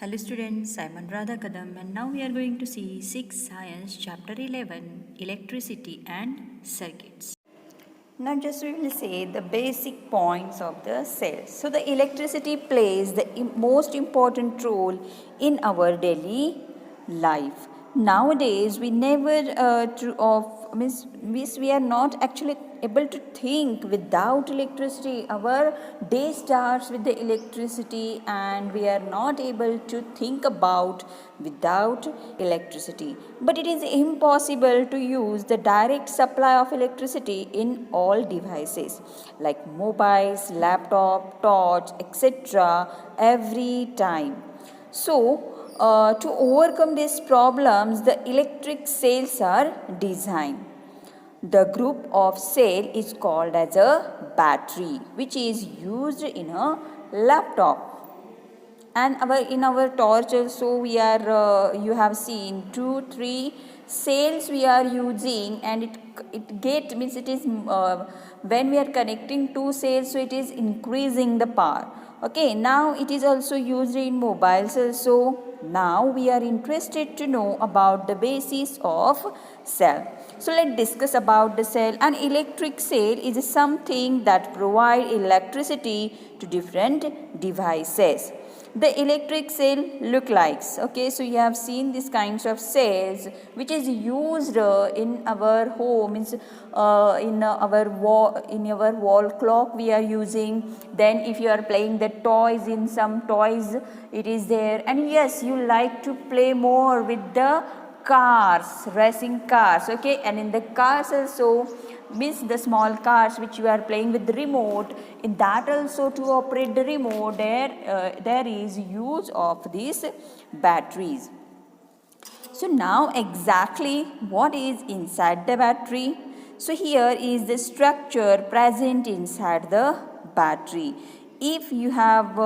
Hello students, I'm Anuradha Kadam and now we are going to see 6th Science Chapter 11 Electricity and Circuits. Now just we will say the basic points of the cells. So the electricity plays the most important role in our daily life. Nowadays we never we are not actually able to think without electricity. Our day starts with the electricity and we are not able to think about without electricity. But it is impossible to use the direct supply of electricity in all devices like mobiles, laptop, torch, etc. every time. So, to overcome these problems, the electric cells are designed. The group of cell is called as a battery, which is used in a laptop. And in our torch also we are you have seen 2-3 cells we are using, and it means it is when we are connecting two cells, so it is increasing the power. Okay, now it is also used in mobiles also. Now we are interested to know about the basis of cell. So let's discuss about the cell. An electric cell is something that provides electricity to different devices. The electric cell look like, okay, so you have seen these kinds of cells which is used in our home, means in our wall clock we are using. Then if you are playing the toys, in some toys it is there, and yes, you like to play more with the cars, racing cars, okay, and in the cars also, means the small cars which you are playing with the remote, in that also to operate the remote there is use of these batteries. So now exactly what is inside the battery? So here is the structure present inside the battery. If you have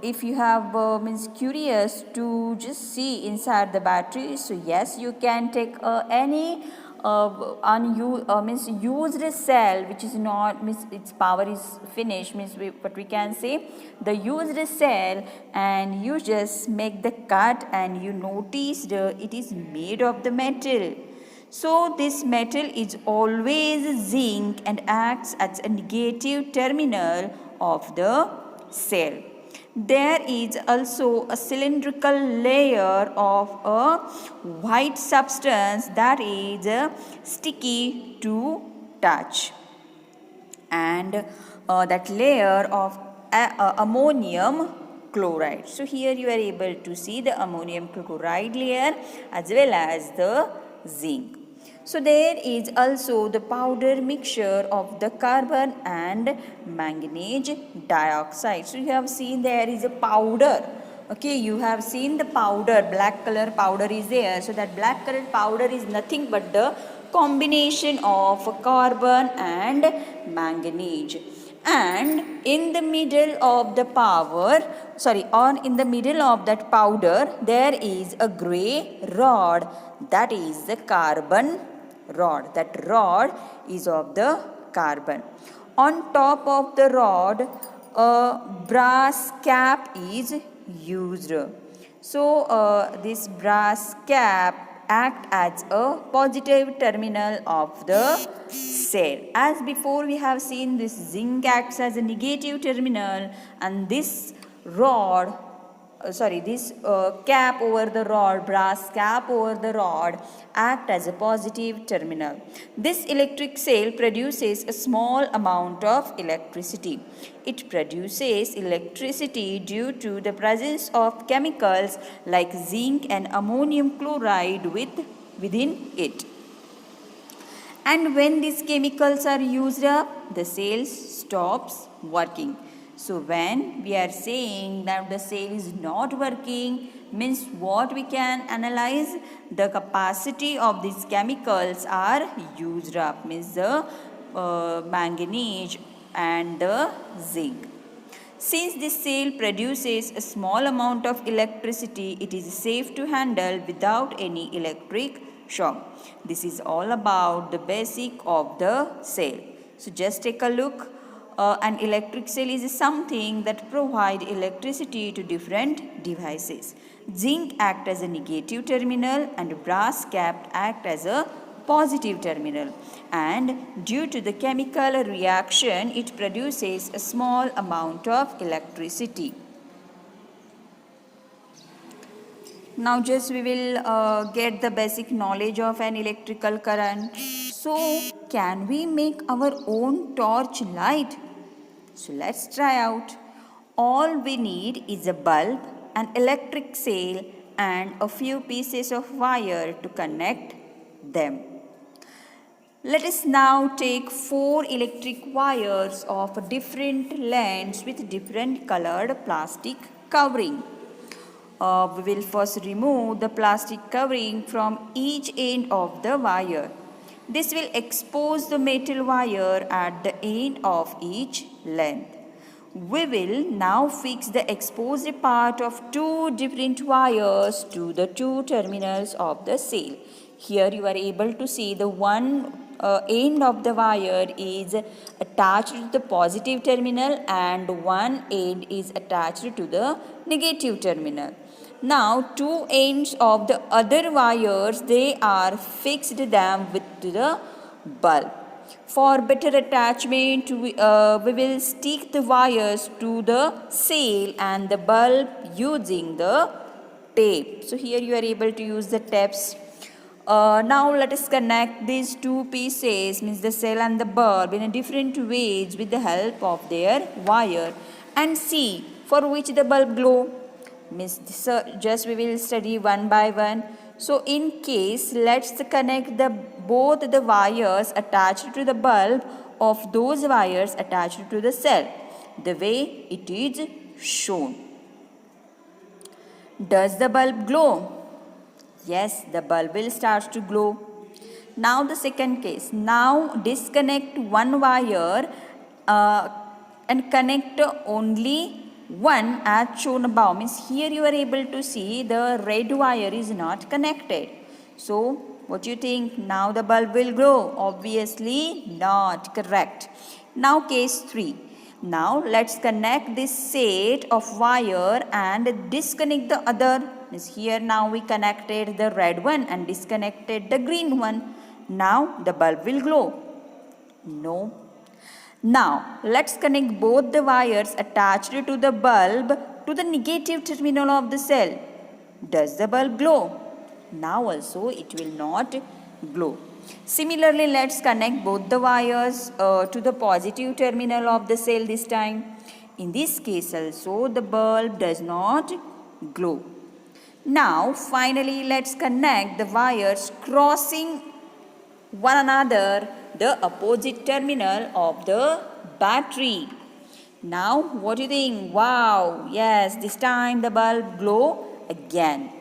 if you have means curious to just see inside the battery, so yes, you can take any means used cell which is not, means its power is finished, means what we can say, the used cell, and you just make the cut and you notice it is made of the metal. So this metal is always zinc and acts as a negative terminal of the cell. There is also a cylindrical layer of a white substance that is sticky to touch, and that layer of ammonium chloride. So here you are able to see the ammonium chloride layer as well as the zinc. So there is also the powder mixture of the carbon and manganese dioxide. So you have seen there is a powder. Okay, you have seen the powder, black color powder is there. So that black color powder is nothing but the combination of carbon and manganese. And in the middle of the in the middle of that powder, there is a grey rod, that is the carbon rod. That rod is of the carbon. On top of the rod, a brass cap is used. So this brass cap act as a positive terminal of the cell. As before we have seen, this zinc acts as a negative terminal, and this rod this cap over the rod, brass cap over the rod, act as a positive terminal. This electric cell produces a small amount of electricity. It produces electricity due to the presence of chemicals like zinc and ammonium chloride within it. And when these chemicals are used up, the cell stops working. So when we are saying that the cell is not working, means what we can analyze, the capacity of these chemicals are used up, means the manganese and the zinc. Since this cell produces a small amount of electricity, it is safe to handle without any electric shock. This is all about the basic of the cell. So just take a look. An electric cell is something that provides electricity to different devices. Zinc acts as a negative terminal and brass cap act as a positive terminal, and due to the chemical reaction it produces a small amount of electricity. Now just we will get the basic knowledge of an electrical current. So can we make our own torch light? So let's try out. All we need is a bulb, an electric cell and a few pieces of wire to connect them. Let us now take 4 electric wires of different lengths with different colored plastic covering. We will first remove the plastic covering from each end of the wire. This will expose the metal wire at the end of each length. We will now fix the exposed part of 2 different wires to the 2 terminals of the cell. Here you are able to see the one end of the wire is attached to the positive terminal and one end is attached to the negative terminal. Now 2 ends of the other wires, they are fixed them with the bulb. For better attachment, we will stick the wires to the cell and the bulb using the tape. So here you are able to use the tapes. Now let us connect these 2 pieces, means the cell and the bulb, in a different ways with the help of their wire, and see for which the bulb glow. Means just we will study one by one. So in case, let's connect both the wires attached to the bulb of those wires attached to the cell, the way it is shown. Does the bulb glow? Yes, the bulb will start to glow. Now the second case. Now disconnect one wire and connect only one as shown above. Means here you are able to see the red wire is not connected. So what do you think? Now the bulb will glow? Obviously not. Correct. Now case 3. Now let's connect this set of wire and disconnect the other. Means here now we connected the red one and disconnected the green one. Now the bulb will glow? No. Now let's connect both the wires attached to the bulb to the negative terminal of the cell. Does the bulb glow? Now also it will not glow. Similarly, let's connect both the wires to the positive terminal of the cell this time. In this case also the bulb does not glow. Now finally let's connect the wires crossing one another, the opposite terminal of the battery. Now what do you think? Wow, yes, this time the bulb glow again.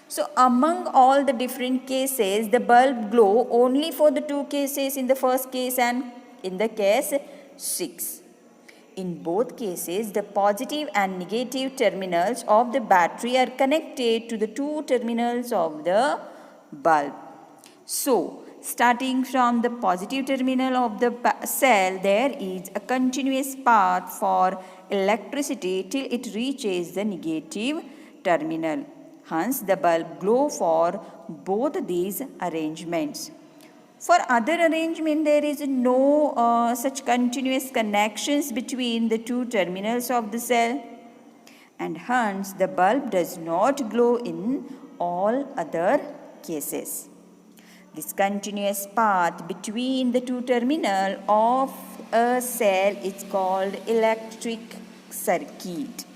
So among all the different cases, the bulb glow only for the 2 cases, in the first case and in the case 6. In both cases, the positive and negative terminals of the battery are connected to the 2 terminals of the bulb. So starting from the positive terminal of the cell, there is a continuous path for electricity till it reaches the negative terminal. Hence, the bulb glow for both these arrangements. For other arrangement, there is no such continuous connections between the 2 terminals of the cell, and hence the bulb does not glow in all other cases. This continuous path between the 2 terminals of a cell is called electric circuit.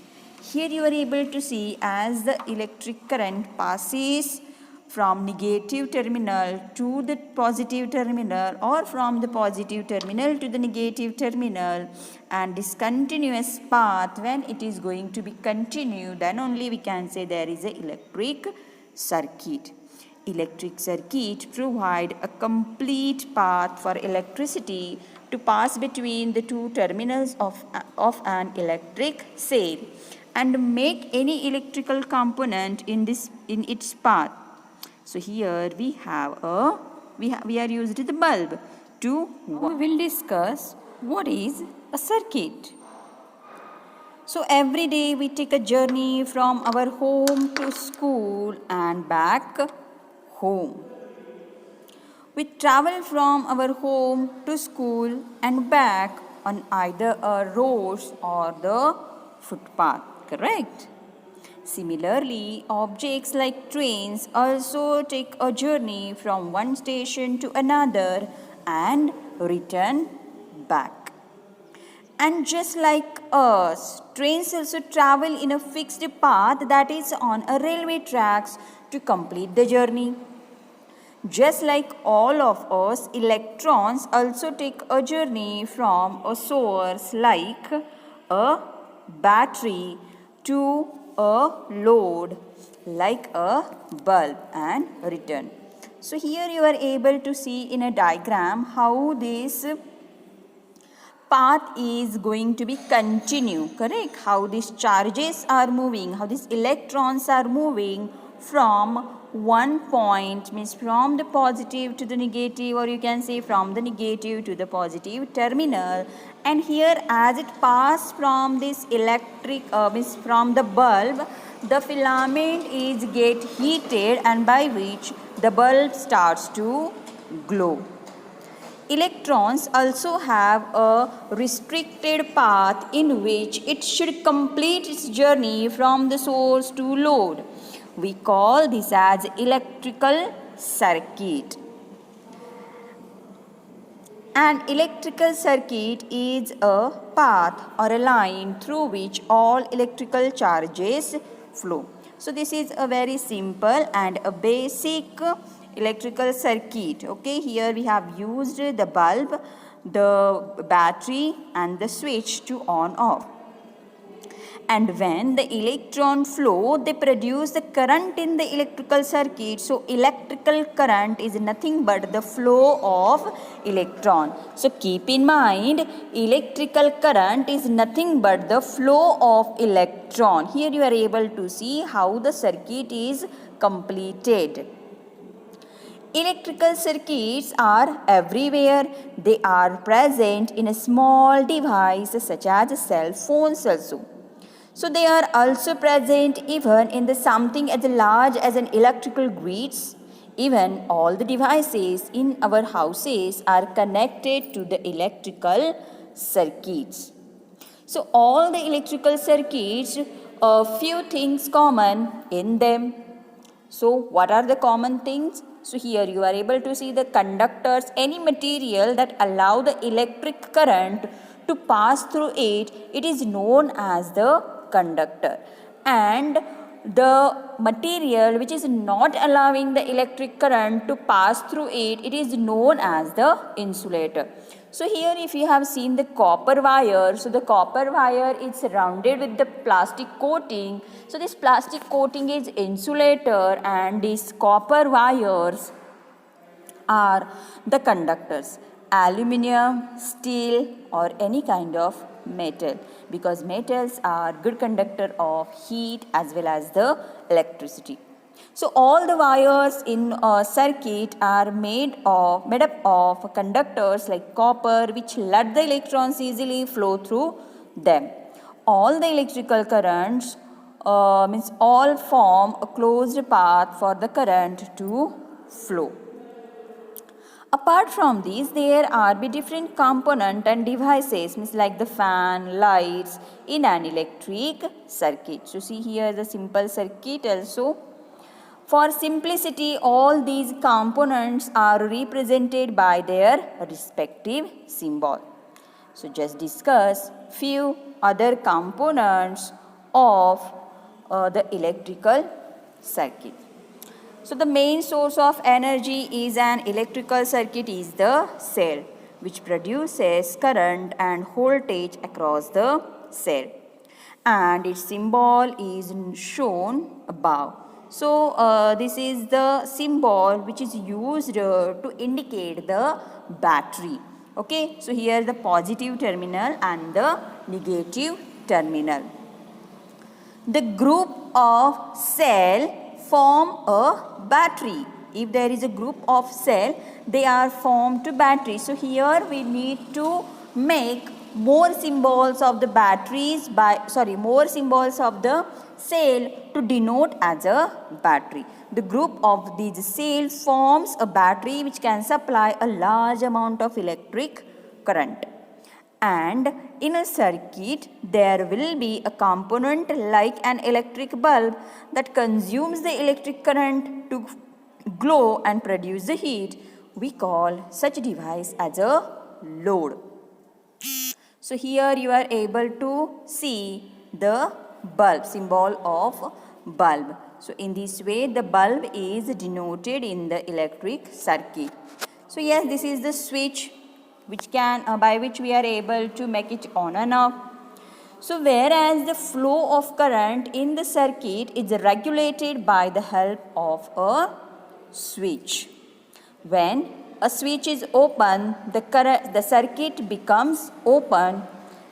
Here you are able to see as the electric current passes from negative terminal to the positive terminal or from the positive terminal to the negative terminal, and this continuous path, when it is going to be continued, then only we can say there is an electric circuit. Electric circuit provide a complete path for electricity to pass between the 2 terminals of an electric cell and make any electrical component in its path. So here we are used the bulb to. We will discuss what is a circuit. So every day we take a journey from our home to school and back home. We travel from our home to school and back on either a road or the footpath, correct? Similarly, objects like trains also take a journey from one station to another and return back. And just like us, trains also travel in a fixed path, that is on a railway tracks, to complete the journey. Just like all of us, electrons also take a journey from a source like a battery to a load like a bulb and return. So here you are able to see in a diagram how this path is going to be continue, correct? How these charges are moving, how these electrons are moving from one point, means from the positive to the negative, or you can say from the negative to the positive terminal. And here as it passes from this electric, means from the bulb, the filament is get heated and by which the bulb starts to glow. Electrons also have a restricted path in which it should complete its journey from the source to load. We call this as electrical circuit. An electrical circuit is a path or a line through which all electrical charges flow. So this is a very simple and a basic electrical circuit. Okay, here we have used the bulb, the battery and the switch to on off. And when the electron flow, they produce the current in the electrical circuit. So electrical current is nothing but the flow of electron. So keep in mind, electrical current is nothing but the flow of electron. Here you are able to see how the circuit is completed. Electrical circuits are everywhere. They are present in a small device such as cell phones also. So they are also present even in the something as large as an electrical grids. Even all the devices in our houses are connected to the electrical circuits. So all the electrical circuits, a few things common in them. So what are the common things? So here you are able to see the conductors, any material that allow the electric current to pass through it, it is known as the conductor. And the material which is not allowing the electric current to pass through it, it is known as the insulator. So here if you have seen the copper wire, so the copper wire is surrounded with the plastic coating. So this plastic coating is insulator and these copper wires are the conductors. Aluminium, steel or any kind of metal, because metals are good conductor of heat as well as the electricity. So all the wires in a circuit are made up of conductors like copper, which let the electrons easily flow through them. All the electrical currents means all form a closed path for the current to flow. Apart from these, there are different components and devices, means like the fan, lights in an electric circuit. So see here the simple circuit also. For simplicity, all these components are represented by their respective symbol. So just discuss few other components of the electrical circuit. So the main source of energy is an electrical circuit is the cell, which produces current and voltage across the cell. And its symbol is shown above. So this is the symbol which is used to indicate the battery. Okay, so here the positive terminal and the negative terminal. The group of cell form a battery. If there is a group of cell, they are formed to battery. So here we need to make more symbols of the more symbols of the cell to denote as a battery. The group of these cells forms a battery which can supply a large amount of electric current. And in a circuit, there will be a component like an electric bulb that consumes the electric current to glow and produce the heat. We call such device as a load. So here you are able to see the bulb, symbol of bulb. So in this way the bulb is denoted in the electric circuit. So yes, this is the switch which by which we are able to make it on and off. So whereas the flow of current in the circuit is regulated by the help of a switch. When a switch is open, the circuit becomes open,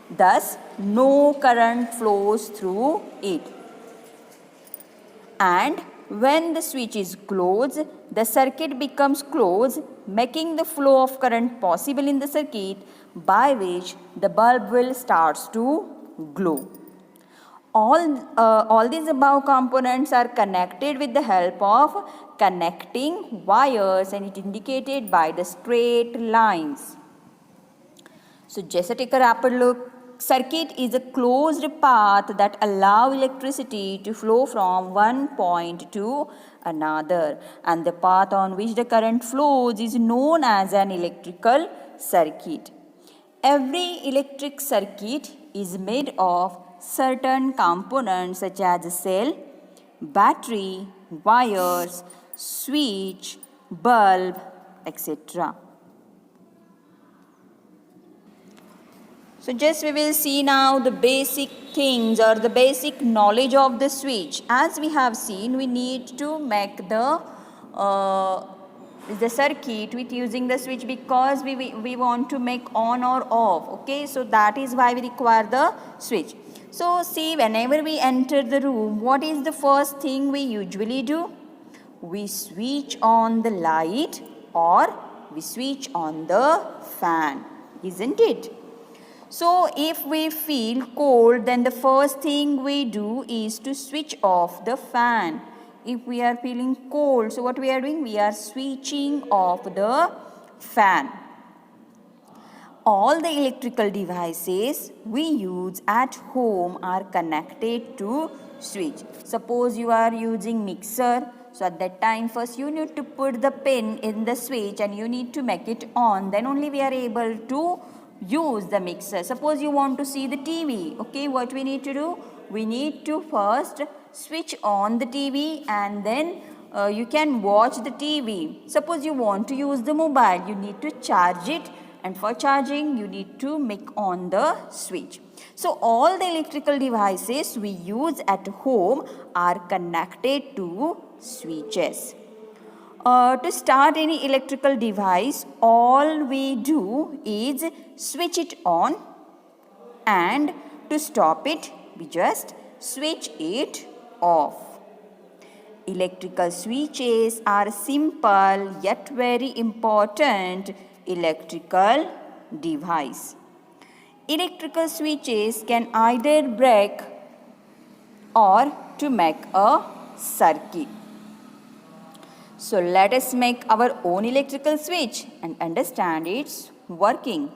thus no current flows through it. And when the switch is closed, the circuit becomes closed, making the flow of current possible in the circuit, by which the bulb will start to glow. All these above components are connected with the help of connecting wires, and it indicated by the straight lines. So just take a rapid look. Circuit is a closed path that allows electricity to flow from one point to another, and the path on which the current flows is known as an electrical circuit. Every electric circuit is made of certain components such as a cell, battery, wires, switch, bulb, etc. So just we will see now the basic things or the basic knowledge of the switch. As we have seen, we need to make the circuit with using the switch because we want to make on or off. Okay, so that is why we require the switch. So see, whenever we enter the room, what is the first thing we usually do? We switch on the light or we switch on the fan, isn't it? So if we feel cold, then the first thing we do is to switch off the fan. If we are feeling cold, so what we are doing? We are switching off the fan. All the electrical devices we use at home are connected to switch. Suppose you are using mixer. So at that time, first you need to put the pin in the switch and you need to make it on. Then only we are able to use the mixer. Suppose you want to see the TV. Okay, what we need to do? We need to first switch on the TV and then you can watch the TV. Suppose you want to use the mobile, you need to charge it, and for charging you need to make on the switch. So all the electrical devices we use at home are connected to switches. To start any electrical device, all we do is switch it on, and to stop it, we just switch it off. Electrical switches are simple yet very important electrical device. Electrical switches can either break or to make a circuit. So let us make our own electrical switch and understand its working.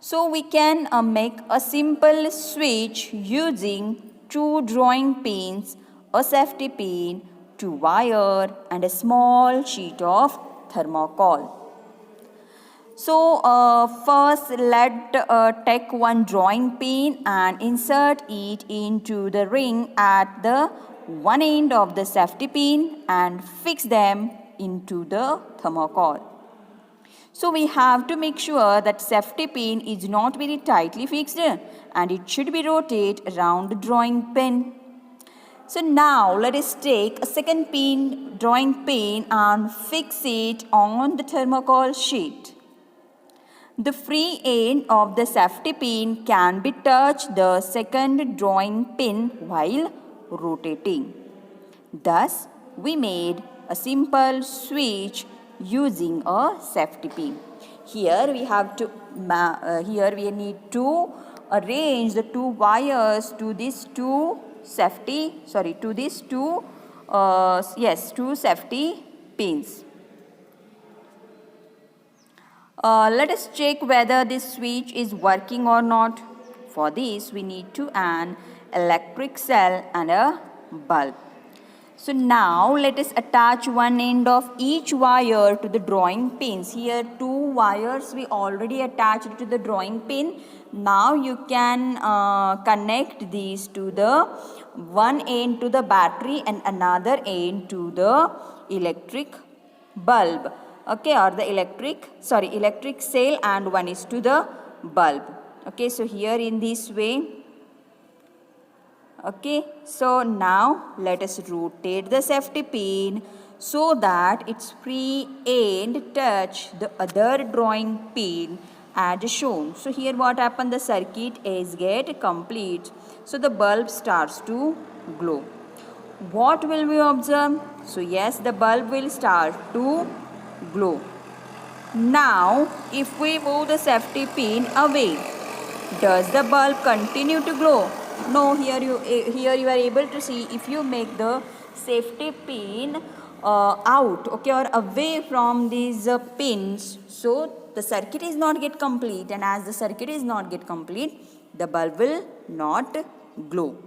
So we can make a simple switch using 2 drawing pins, a safety pin, 2 wire and a small sheet of thermocol. So first take one drawing pin and insert it into the ring at the one end of the safety pin and fix them into the thermocol. So we have to make sure that safety pin is not very tightly fixed and it should be rotated around the drawing pin. So now let us take a second drawing pin and fix it on the thermocol sheet. The free end of the safety pin can be touched the second drawing pin while rotating. Thus, we made a simple switch using a safety pin. Here we have to here we need to arrange the two wires to these two two safety pins. Let us check whether this switch is working or not. For this we need to an electric cell and a bulb. So now let us attach one end of each wire to the drawing pins. Here two wires we already attached to the drawing pin. Now you can connect these to the one end to the battery and another end to the electric bulb. Okay, or the electric cell, and one is to the bulb. Okay, so here in this way. Okay, so now let us rotate the safety pin so that its free end touch the other drawing pin as shown. So here what happened, the circuit is get complete. So the bulb starts to glow. What will we observe? So yes, the bulb will start to glow. Now if we move the safety pin away, does the bulb continue to glow? No, here you are able to see, if you make the safety pin out, okay, or away from these pins, so the circuit is not get complete, and as the circuit is not get complete, the bulb will not glow.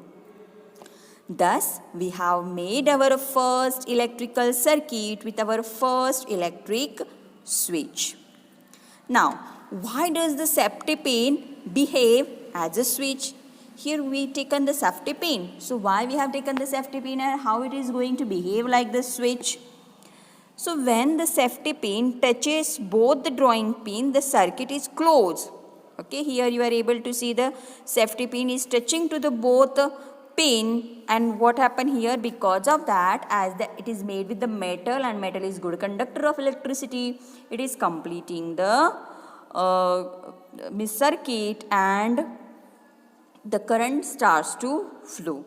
Thus, we have made our first electrical circuit with our first electric switch. Now, why does the safety pin behave as a switch? Here we taken the safety pin. So why we have taken the safety pin and how it is going to behave like the switch? So when the safety pin touches both the drawing pin, the circuit is closed. Okay, here you are able to see the safety pin is touching to the both pin, and what happened here, because of that, as it is made with the metal and metal is good conductor of electricity, it is completing the circuit and the current starts to flow.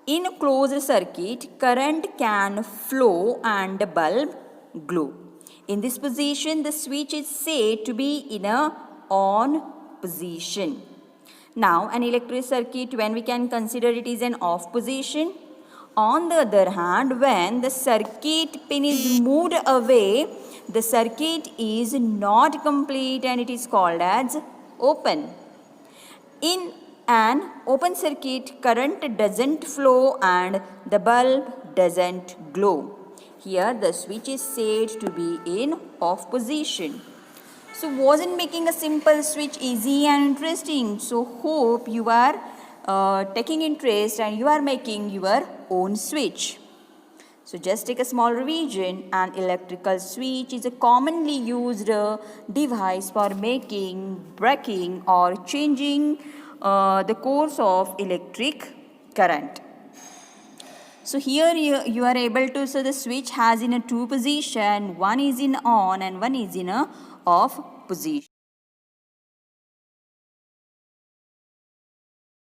In a closed circuit, current can flow and the bulb glow. In this position, the switch is said to be in a on position. Now, an electric circuit, when we can consider it is an off position. On the other hand, when the circuit pin is moved away, the circuit is not complete and it is called as open. In an open circuit, current doesn't flow and the bulb doesn't glow. Here the switch is said to be in off position. So wasn't making a simple switch easy and interesting? So hope you are taking interest and you are making your own switch. So just take a small revision. An electrical switch is a commonly used device for making, breaking or changing the course of electric current. So here you are able to, so the switch has in a two position, one is in on and one is in a off position.